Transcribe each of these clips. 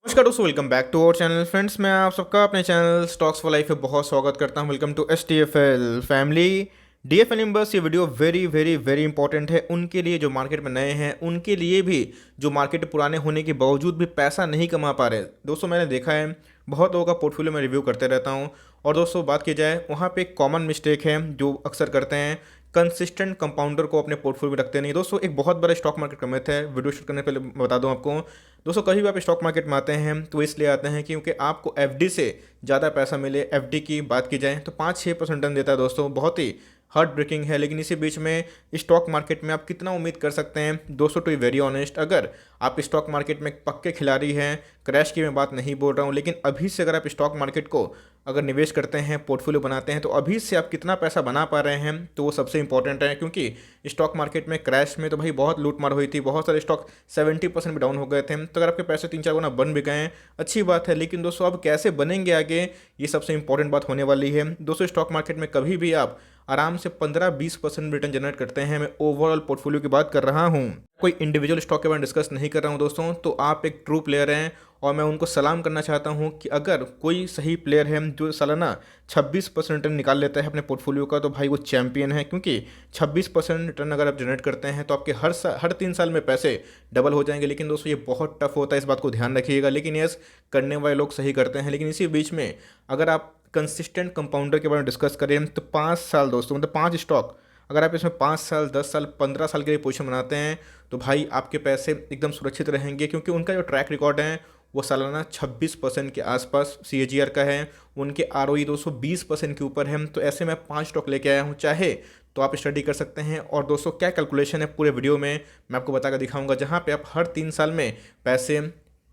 नमस्कार दोस्तों, welcome back to our channel friends. मैं आप सबका अपने चैनल स्टॉक्स फॉर लाइफ में बहुत स्वागत करता हूं। वेलकम टू STFL फैमिली। DFL मेंबर्स, ये video very very very important है उनके लिए जो मार्केट में नए हैं, उनके लिए भी जो मार्केट में पुराने होने के बावजूद भी पैसा नहीं कमा पा रहे। दोस्तों, मैंने देखा है बहुत लोगों का पोर्टफोलियो में रिव्यू करते रहता हूं, और दोस्तों बात की जाए वहाँ पे एक कॉमन मिस्टेक है जो अक्सर करते हैं, कंसिस्टेंट कंपाउंडर को अपने पोर्टफोलियो में रखते नहीं। दोस्तों, एक बहुत बड़ा स्टॉक मार्केट का मिथ है। वीडियो शुरू करने से पहले बता दूं आपको, दोस्तों कभी भी आप स्टॉक मार्केट में आते हैं तो इसलिए आते हैं क्योंकि आपको एफडी से ज़्यादा पैसा मिले। एफडी की बात की जाए तो 5-6% रिटर्न देता है दोस्तों, बहुत ही हार्ट ब्रेकिंग है। लेकिन इसी बीच में स्टॉक मार्केट में आप कितना उम्मीद कर सकते हैं दोस्तों? टू बी वेरी ऑनेस्ट, अगर आप स्टॉक मार्केट में पक्के खिलाड़ी हैं, क्रैश की मैं बात नहीं बोल रहा हूँ, लेकिन अभी से अगर आप स्टॉक मार्केट को अगर निवेश करते हैं, पोर्टफोलियो बनाते हैं, तो अभी से आप कितना पैसा बना पा रहे हैं तो वो सबसे इंपॉर्टेंट है। क्योंकि स्टॉक मार्केट में क्रैश में तो भाई बहुत लूट मार हुई थी, बहुत सारे स्टॉक 70% भी डाउन हो गए थे। तो अगर आपके पैसे 3-4 गुना बन भी गए हैं, अच्छी बात है, लेकिन दोस्तों अब कैसे बनेंगे आगे, ये सबसे इंपॉर्टेंट बात होने वाली है। दोस्तों, स्टॉक मार्केट में कभी भी आप आराम से 15-20% रिटर्न जनरेट करते हैं। मैं ओवरऑल पोर्टफोलियो की बात कर रहा हूँ, कोई इंडिविजुअल स्टॉक के बारे में डिस्कस नहीं कर रहा हूँ दोस्तों। तो आप एक ट्रू प्लेयर हैं और मैं उनको सलाम करना चाहता हूँ कि अगर कोई सही प्लेयर है जो सालाना 26% रिटर्न निकाल लेता है अपने पोर्टफोलियो का, तो भाई वो चैंपियन है। क्योंकि 26% रिटर्न अगर आप जनरेट करते हैं तो आपके हर 3 साल में पैसे डबल हो जाएंगे। लेकिन दोस्तों ये बहुत टफ होता है, इस बात को ध्यान रखिएगा। लेकिन यस, करने वाले लोग सही करते हैं। लेकिन इसी बीच में अगर आप कंसिस्टेंट कंपाउंडर के बारे में डिस्कस करें तो 5 साल दोस्तों, मतलब 5 स्टॉक, अगर आप इसमें 5 साल, 10 साल, 15 साल के लिए पोजीशन बनाते हैं तो भाई आपके पैसे एकदम सुरक्षित रहेंगे। क्योंकि उनका जो ट्रैक रिकॉर्ड है वो सालाना 26% के आसपास CAGR का है। उनके ROE 220% के ऊपर है। तो ऐसे में 5 स्टॉक लेके आया हूँ, चाहे तो आप स्टडी कर सकते हैं। और दोस्तों क्या कैलकुलेशन है पूरे वीडियो में मैं आपको बता कर दिखाऊंगा, जहाँ पे आप हर 3 साल में पैसे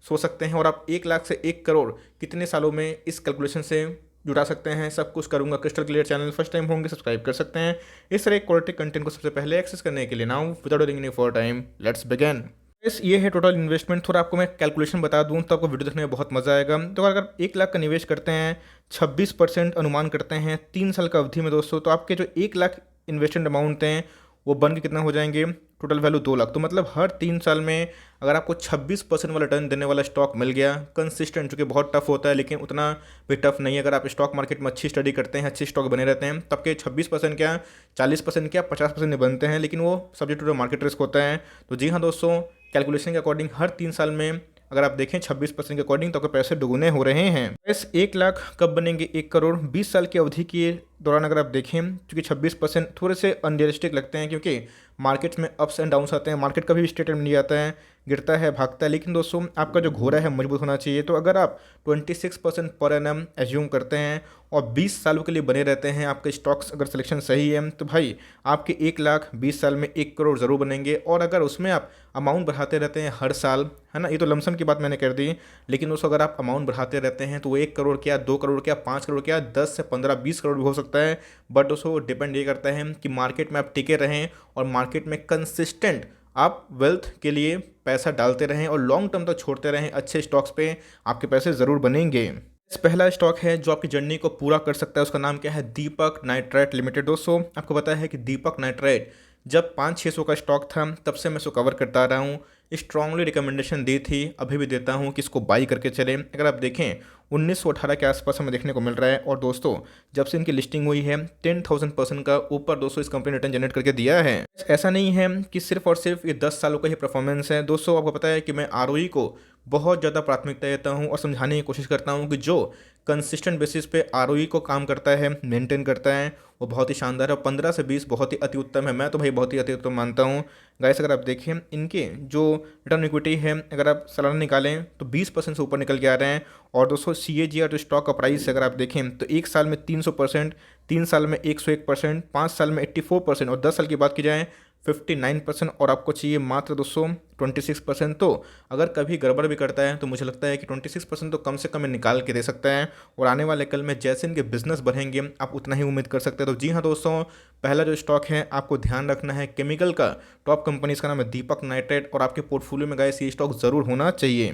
सो सकते हैं और आप 1 लाख से 1 करोड़ कितने सालों में इस कैलकुलेशन से जुड़ा सकते हैं। सब कुछ करूंगा crystal clear. Channel first time होंगे सब्सक्राइब कर सकते हैं इस तरह क्वालिटी कंटेंट को सबसे पहले एक्सेस करने के लिए। Now without wasting any for time, let's begin. इस ये है टोटल इन्वेस्टमेंट। थोड़ा आपको मैं कैलकुलेशन बता दूं तो आपको वीडियो देखने में बहुत मजा आएगा। तो अगर 1 लाख का निवेश करते हैं, 26% अनुमान करते हैं 3 साल का अवधि में दोस्तों, तो आपके जो 1 लाख इन्वेस्टमेंट अमाउंट हैं वो बन के कितना हो जाएंगे? Total value 2 lakh. तो मतलब हर 3 साल में अगर आपको 26% वाला रिटर्न देने वाला स्टॉक मिल गया कंसिस्टेंट, जो कि बहुत टफ होता है लेकिन उतना भी टफ नहीं है। अगर आप स्टॉक मार्केट में अच्छी स्टडी करते हैं, अच्छे स्टॉक बने रहते हैं, तब के 26% क्या, 40% क्या, 50% नहीं बनते हैं, लेकिन वो सब्जेक्ट टू मार्केट रिस्क होता है। तो जी हाँ दोस्तों, कैलकुलेशन के अकॉर्डिंग हर 3 साल में अगर आप देखें 26% के अकॉर्डिंग तो आपके पैसे दुगुने हो रहे हैं। बस 1 लाख कब बनेंगे 1 करोड़? 20 साल की अवधि के दौरान अगर आप देखें, क्योंकि 26% थोड़े से अनरियलिस्टिक लगते हैं, क्योंकि मार्केट्स में अप्स एंड डाउन्स आते हैं। मार्केट कभी भी स्टेट में नहीं आता है, गिरता है, भागता है। लेकिन दोस्तों आपका जो घोड़ा है मजबूत होना चाहिए। तो अगर आप 26% पर एनम एज्यूम करते हैं और 20 सालों के लिए बने रहते हैं, आपके स्टॉक्स अगर सिलेक्शन सही है, तो भाई आपके 1 लाख 20 साल में 1 करोड़ ज़रूर बनेंगे। और अगर उसमें आप अमाउंट बढ़ाते रहते हैं हर साल, है ना, ये तो लमसम की बात मैंने कर दी, लेकिन दोस्तों अगर आप अमाउंट बढ़ाते रहते हैं तो वो 1 करोड़ क्या, 2 करोड़ क्या, 5 करोड़ क्या, 10 से 15, 20 करोड़ भी हो सकता है। बट दोस्तों डिपेंड ये करता है कि मार्केट में आप टिके रहें और मार्केट में कंसिस्टेंट आप वेल्थ के लिए पैसा डालते रहें और लॉन्ग टर्म तक छोड़ते रहें। अच्छे स्टॉक्स पे आपके पैसे ज़रूर बनेंगे। पहला स्टॉक है जो आपकी जर्नी को पूरा कर सकता है, उसका नाम क्या है? दीपक नाइट्राइट लिमिटेड। दोस्तों आपको पता है कि दीपक नाइट्राइट जब 500-600 का स्टॉक था तब से मैं इसको कवर करता आ रहा हूँ। स्ट्रांगली रिकमेंडेशन दी थी, अभी भी देता हूँ कि इसको बाई करके चले। अगर आप देखें 1918 के आसपास हमें देखने को मिल रहा है। और दोस्तों जब से इनकी लिस्टिंग हुई है 10,000% का ऊपर दोस्तों इस कंपनी ने रिटर्न जनरेट करके दिया है। ऐसा नहीं है कि सिर्फ और सिर्फ ये 10 सालों का ही परफॉर्मेंस है। दोस्तों आपको पता है कि मैं ROE को बहुत ज़्यादा प्राथमिकता देता हूँ और समझाने की कोशिश करता हूँ कि जो कंसिस्टेंट बेसिस पे ROE को काम करता है, मेंटेन करता है, वो बहुत ही शानदार है। और 15 से 20 बहुत ही अति उत्तम है। मैं तो भाई बहुत ही अति उत्तम मानता हूँ गाइस। अगर आप देखें इनके जो रिटर्न इक्विटी है, अगर आप सालाना निकालें तो 20% से ऊपर निकल के आ रहे हैं। और दोस्तों CAGR जो स्टॉक का प्राइस अगर आप देखें तो 1 साल में 300%, 3 साल में 101%, 5 साल में 84% और 10 साल की बात की जाए 59%। और आपको चाहिए मात्र दोस्तों 26%। तो अगर कभी गड़बड़ भी करता है तो मुझे लगता है कि 26% तो कम से कम निकाल के दे सकता है। और आने वाले कल में जैसे इनके बिजनेस बढ़ेंगे आप उतना ही उम्मीद कर सकते हैं। तो जी हाँ दोस्तों, पहला जो स्टॉक है आपको ध्यान रखना है, केमिकल का टॉप कंपनी, इसका नाम है दीपक नाइट्राइट। और आपके पोर्टफोलियो में गाइस ये स्टॉक ज़रूर होना चाहिए।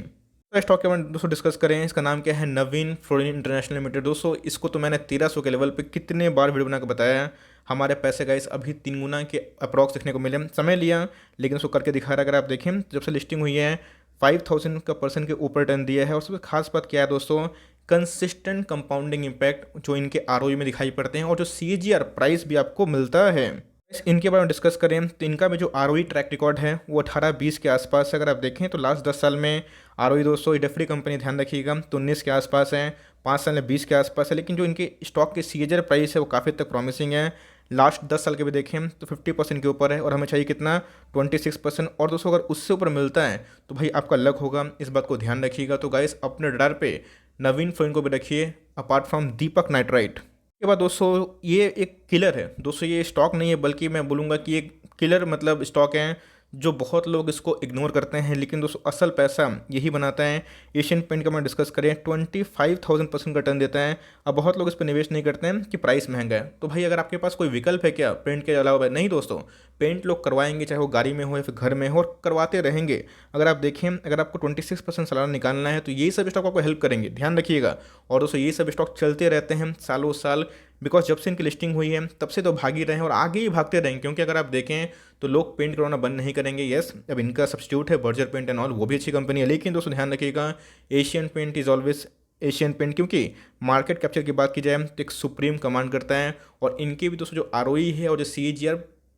तो स्टॉक के बारे में दोस्तों डिस्कस करें, इसका नाम क्या है? नवीन फ्लोरिन इंटरनेशनल लिमिटेड। दोस्तों इसको तो मैंने 1300 के लेवल पे कितने बार वीडियो बना के बताया है। हमारे पैसे गाइस अभी 3 गुना के अप्रॉक्स देखने को मिले, समय लिया लेकिन उसको करके दिखा रहा है। अगर आप देखें जब से लिस्टिंग हुई है 5000 का परसेंट के ऊपर रिटर्न दिया है। और सबसे खास बात क्या है दोस्तों, कंसिस्टेंट कंपाउंडिंग इम्पैक्ट जो इनके आरओई में दिखाई पड़ते हैं और जो सीएजीआर प्राइस भी आपको मिलता है। इनके बारे में डिस्कस करें तो इनका भी जो आरओई ट्रैक रिकॉर्ड है वो 18-20 के आसपास है। अगर आप देखें तो लास्ट 10 साल में आरओई दोस्तों, डेफरी कंपनी ध्यान रखिएगा, तो 19 के आसपास है, 5 साल में 20 के आसपास है। लेकिन जो इनके स्टॉक के सीएजीआर प्राइस है वो काफ़ी तक प्रॉमिसिंग है। लास्ट 10 साल के भी देखें तो 50% के ऊपर है और हमें चाहिए कितना, 26%। और दोस्तों अगर उससे ऊपर मिलता है तो भाई आपका लक होगा, इस बात को ध्यान रखिएगा। तो गाइस अपने रडार पे नवीन फ्लोइन को भी रखिए अपार्ट फ्रॉम दीपक नाइट्राइट। के बाद दोस्तों ये एक किलर है दोस्तों, ये स्टॉक नहीं है बल्कि मैं बोलूँगा कि एक किलर मतलब स्टॉक है जो बहुत लोग इसको इग्नोर करते हैं, लेकिन दोस्तों असल पैसा यही बनाता है। एशियन पेंट का मैं डिस्कस करें 25,000% का टर्न देता है। अब बहुत लोग इस पर निवेश नहीं करते हैं कि प्राइस महंगा है। तो भाई अगर आपके पास कोई विकल्प है क्या पेंट के अलावा, नहीं दोस्तों, पेंट लोग करवाएंगे, चाहे वो गाड़ी में हो या फिर घर में हो, और करवाते रहेंगे। अगर आप देखें, अगर आपको 26% सालाना निकालना है तो यही सब स्टॉक आपको हेल्प करेंगे, ध्यान रखिएगा। और दोस्तों ये सब स्टॉक चलते रहते हैं सालों साल, बिकॉज जब से इनकी लिस्टिंग हुई है तब से तो भाग ही रहे हैं और आगे ही भागते रहेंगे। क्योंकि अगर आप देखें तो लोग पेंट करवाना बंद नहीं करेंगे। यस, अब इनका सब्स्टिट्यूट है बर्जर पेंट एंड ऑल, वो भी अच्छी कंपनी है। लेकिन दोस्तों ध्यान रखिएगा, Asian paint is always Asian paint, क्योंकि मार्केट कैप्चर की बात की जाए तो एक सुप्रीम कमांड करता है। और इनके भी दोस्तों जो आरओई है और जो सीएजीआर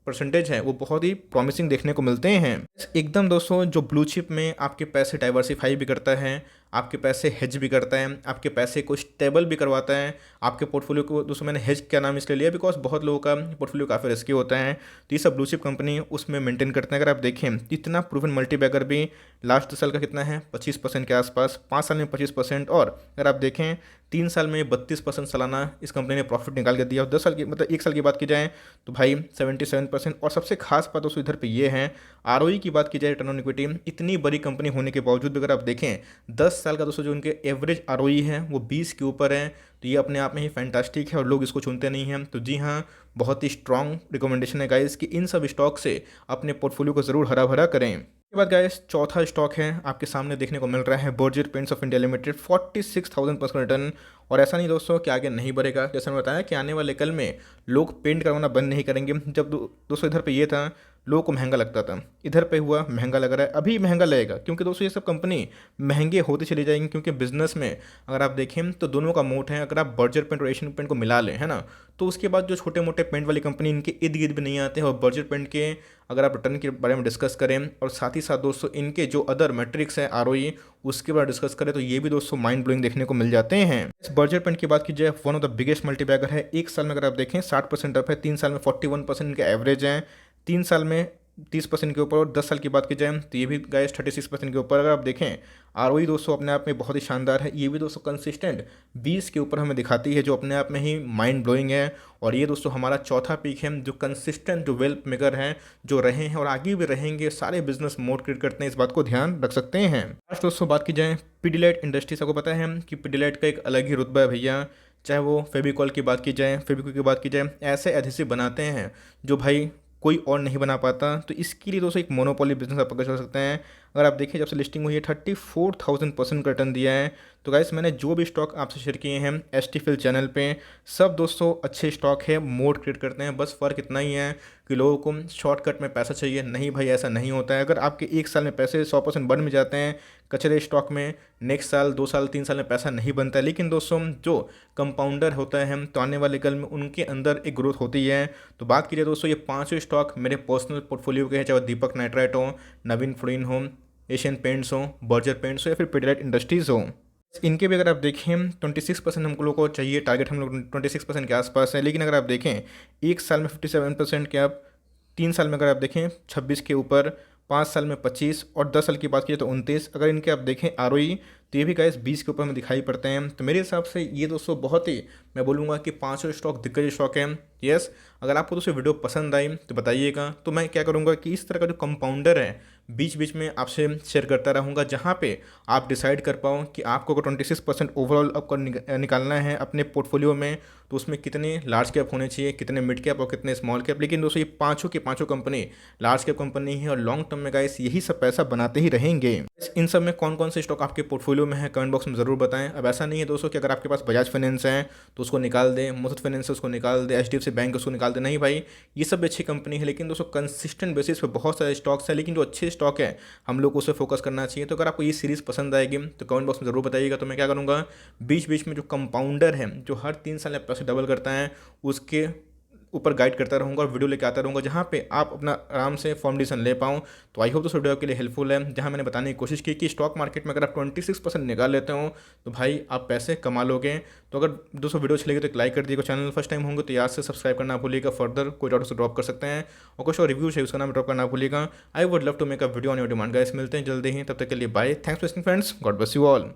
परसेंटेज है वो बहुत ही प्रॉमिसिंग देखने को मिलते हैं एकदम दोस्तों। जो ब्लू चिप में आपके पैसे डाइवर्सिफाई भी करता है, आपके पैसे हेज भी करता है, आपके पैसे को स्टेबल भी करवाता है, आपके पोर्टफोलियो को। दोस्तों मैंने हेज क्या नाम इसलिए लिया बिकॉज बहुत लोगों का पोर्टफोलियो काफ़ी रिस्की होता है, तो ये सब ब्लू चिप कंपनी उसमें मेंटेन करते हैं। अगर आप देखें इतना प्रूवन मल्टीबैगर भी लास्ट 10 साल का कितना है, 25% के आसपास, 5 साल में 25%। और अगर आप देखें 3 साल में 32% सालाना इस कंपनी ने प्रॉफिट निकाल के दिया। और 10 साल की मतलब 1 साल की बात की जाए तो भाई 77%। और सबसे खास बात दोस्तों इधर पे ये है, आरओई की बात की जाए, रिटर्न ऑन इक्विटी, इतनी बड़ी कंपनी होने के बावजूद भी अगर आप देखें 10 साल का दोस्तों जो उनके एवरेज आरओई है वो 20 के ऊपर है। तो ये अपने आप में ही फैंटास्टिक है और लोग इसको चुनते नहीं हैं। तो जी हाँ, बहुत ही स्ट्रॉन्ग रिकमेंडेशन है गाइस कि इन सब स्टॉक से अपने पोर्टफोलियो को ज़रूर हरा भरा करें। इसके बाद गाइस चौथा स्टॉक है आपके सामने देखने को मिल रहा है Berger paints of India limited, 46,000% return. और ऐसा नहीं दोस्तों कि आगे नहीं बढ़ेगा, जैसे मैंने बताया कि आने वाले कल में लोग पेंट करवाना बंद नहीं करेंगे। जब दोस्तों इधर पे ये था, लोगों को महंगा लगता था, इधर पे हुआ महंगा लग रहा है, अभी महंगा लगेगा। क्योंकि दोस्तों ये सब कंपनी महंगे होते चली जाएंगी। क्योंकि बिजनेस में अगर आप देखें तो दोनों का मोट है, अगर आप बर्जर पेंट और एशियन पेंट को मिला लें, है ना, तो उसके बाद जो छोटे मोटे पेंट वाली कंपनी इनके इर्द गिर्द भी नहीं आते हैं। और बर्जर पेंट के अगर आप रिटर्न के बारे में डिस्कस करें और साथ ही साथ दोस्तों इनके जो अदर मैट्रिक्स है आरओई उसके बारे में डिस्कस करें तो ये भी दोस्तों माइंड ब्लोइंग देखने को मिल जाते हैं। इस बर्जर पेंट की बात की जाए, one of the biggest multibagger है। 1 साल में अगर आप देखें 60% अप है, 3 साल में 41% इनका एवरेज है, 3 साल में 30% के ऊपर। और 10 साल की बात की जाए तो ये भी गाइस 36% के ऊपर। अगर आप देखें आरओई दोस्तों अपने आप में बहुत ही शानदार है, ये भी दोस्तों कंसिस्टेंट 20 के ऊपर हमें दिखाती है, जो अपने आप में ही माइंड ब्लोइंग है। और ये दोस्तों हमारा चौथा पीक है, जो कंसिस्टेंट जो वेल्थ मेकर हैं, जो रहे हैं और आगे भी रहेंगे, सारे बिजनेस मोड क्रिएट करते हैं, इस बात को ध्यान रख सकते हैं। आज दोस्तों बात की जाए पिडिलाइट इंडस्ट्रीज, आपको पता है कि पिडिलाइट का एक अलग ही रुतबा है भैया। चाहे वो फेविकॉल की बात की जाए, फेविक्विक की बात की जाए, ऐसे एडहेसिव बनाते हैं जो भाई कोई और नहीं बना पाता। तो इसके लिए दोस्तों एक मोनोपोली बिजनेस आप पकड़ सकते हैं। अगर आप देखें जब से लिस्टिंग हुई है 34,000% का रिटर्न दिया है। तो गाइस मैंने जो भी स्टॉक आपसे शेयर किए हैं एसटीफिल चैनल पे, सब दोस्तों अच्छे स्टॉक है, मोड क्रिएट करते हैं। बस फ़र्क इतना ही है कि लोगों को शॉर्टकट में पैसा चाहिए। नहीं भाई, ऐसा नहीं होता है। अगर आपके 1 साल में पैसे 100% बढ़ में जाते हैं कचरे स्टॉक में, नेक्स्ट साल 2 साल 3 साल में पैसा नहीं बनता है। लेकिन दोस्तों जो कंपाउंडर होता है तो आने वाले कल में उनके अंदर एक ग्रोथ होती है। तो बात कीजिए दोस्तों, ये 5 स्टॉक मेरे पर्सनल पोर्टफोलियो के हैं, चाहे दीपक नाइट्राइट हो, नवीन फ्लोइन हो, एशियन पेंट्स हो, बर्जर पेंट्स हो या फिर पिडिलाइट इंडस्ट्रीज़ हो। इनके भी अगर आप देखें 26% हम लोगों को चाहिए, टारगेट हम लोग 26% के आसपास है। लेकिन अगर आप देखें 1 साल में 57% के, आप 3 साल में अगर आप देखें 26 के ऊपर, 5 साल में 25 और 10 साल की बात कीजिए तो 29। अगर इनके आप देखें आरओई तो ये भी गाइस 20 के ऊपर में दिखाई पड़ते हैं। तो मेरे हिसाब से ये दोस्तों बहुत ही, मैं बोलूँगा कि 5 स्टॉक दिग्गज स्टॉक हैं। यस, अगर आपको दोस्तों वीडियो पसंद आई तो बताइएगा। तो मैं क्या करूँगा कि इस तरह का जो कंपाउंडर है बीच बीच में आपसे शेयर करता रहूँगा, जहाँ पे आप डिसाइड कर पाओ कि आपको अगर 26% ओवरऑल आपको निकालना है अपने पोर्टफोलियो में, तो उसमें कितने लार्ज कैप होने चाहिए, कितने मिड कैप और कितने स्मॉल कैप। लेकिन दोस्तों ये पाँचों की पाँचों कंपनी लार्ज कैप कंपनी है और लॉन्ग टर्म में गाइस यही सब पैसा बनाते ही रहेंगे। इन सब में कौन कौन से स्टॉक आपके पोर्टफोलियो वैल्यू में है कमेंट बॉक्स में ज़रूर बताएं। अब ऐसा नहीं है दोस्तों कि अगर आपके पास बजाज फाइनेंस है तो उसको निकाल दें, मुथूट फाइनेंस है उसको निकाल दें, HDFC बैंक उसको निकाल दें। नहीं भाई, ये सब भी अच्छी कंपनी है, लेकिन दोस्तों कंसिस्टेंट बेसिस पे बहुत सारे स्टॉक्स हैं, लेकिन जो अच्छे स्टॉक है हम लोग को उस पर फोकस करना चाहिए। तो अगर आपको ये सीरीज़ पसंद आएगी तो कमेंट बॉक्स में ज़रूर बताइएगा। तो मैं क्या करूँगा, बीच बीच में जो कंपाउंडर है जो हर 3 साल में पैसे डबल करता है उसके ऊपर गाइड करता रहूँगा और वीडियो लेके आता रहूँगा, जहाँ पे आप अपना आराम से फॉर्म डिसीजन ले पाऊँ। तो आई होप तो वीडियो आपके लिए हेल्पफुल है, जहाँ मैंने बताने की कोशिश की कि स्टॉक मार्केट में अगर आप 26% निकाल लेते हो तो भाई आप पैसे कमा लोगे। तो अगर दोस्तों वीडियो अच्छी लगी तो एक लाइक कर दीजिएगा, चैनल फर्स्ट टाइम होंगे तो याद से सब्सक्राइब करना भूलिएगा। फर्दर कोई डाउट ड्रॉप कर सकते हैं, और कुछ और रिव्यू है उसका नाम ड्रॉप करना भूलिएगा। I would love to make a video on your demand guys. मिलते हैं जल्दी ही, तब तक के लिए bye. Thanks for listening friends, God bless you all.